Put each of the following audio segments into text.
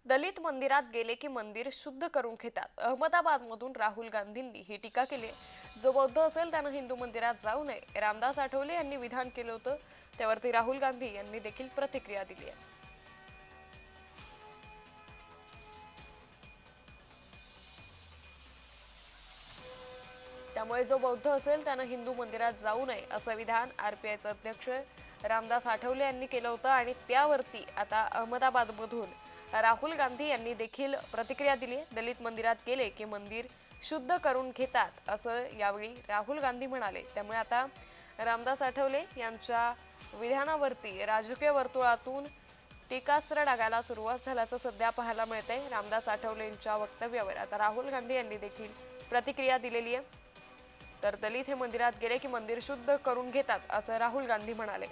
दलित मंदिरात गेले की मंदिर शुद्ध करून घेतात. अहमदाबादमधून राहुल गांधींनी ही टीका केली आहे. जो बौद्ध असेल त्यानं हिंदू मंदिरात जाऊ नये. रामदास आठवले यांनी विधान केलं होतं, त्यावरती राहुल गांधी यांनी देखील प्रतिक्रिया दिली आहे. त्यामुळे जो बौद्ध असेल त्यानं हिंदू मंदिरात जाऊ नये असं विधान आरपीआयचे अध्यक्ष रामदास आठवले यांनी केलं होतं आणि त्यावरती आता अहमदाबादमधून राहुल गांधी यांनी देखील प्रतिक्रिया दिली. दलित मंदिरात गेले की मंदिर शुद्ध करून घेतात असं यावेळी राहुल गांधी म्हणाले. त्यामुळे आता रामदास आठवले यांच्या विधानावरती राजकीय वर्तुळातून टीकास्त्र डागायला सुरुवात झाल्याचं सध्या पाहायला मिळतंय. रामदास आठवले यांच्या वक्तव्यावर आता राहुल गांधी यांनी देखील प्रतिक्रिया दिलेली आहे. तर दलित हे मंदिरात गेले की मंदिर शुद्ध करून घेतात असं राहुल गांधी म्हणाले.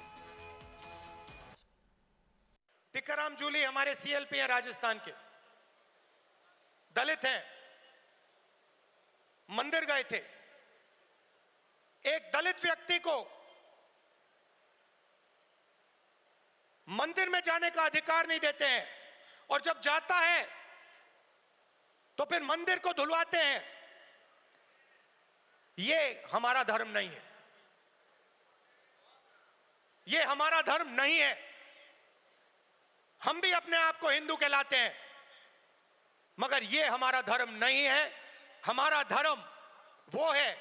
टीकाराम जूली हमारे सीएलपी हैं, राजस्थान के दलित हैं, मंदिर गए थे। एक दलित व्यक्ति को मंदिर में जाने का अधिकार नहीं देते हैं और जब जाता है तो फिर मंदिर को धुलवाते हैं। ये हमारा धर्म नहीं है, ये हमारा धर्म नहीं है। हम भी अपने आप को हिंदू कहलाते हैं, मगर ये हमारा धर्म नहीं है। हमारा धर्म वो है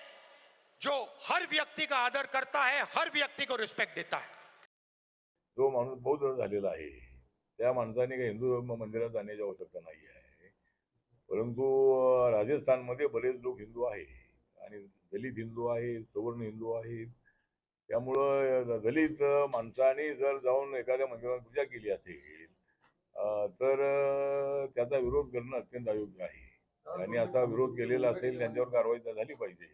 जो हर व्यक्ति का आदर करता है, हर व्यक्ति को रिस्पेक्ट देता है। जो माणूस बौद्ध झालेला आहे त्या माणसाने काही हिंदू मंदिरात जाण्याची आवश्यकता नाही आहे. परंतु राजस्थानमध्ये बरेच लोक हिंदू आहेत आणि दलित हिंदू आहेत, सवर्ण हिंदू आहेत. त्यामुळं दलित माणसाने जर जाऊन एखाद्या मंदिरात पूजा केली असेल तर त्याचा विरोध करणं अत्यंत अयोग्य आहे. आणि असा विरोध केलेला असेल त्यांच्यावर कारवाई झाली पाहिजे.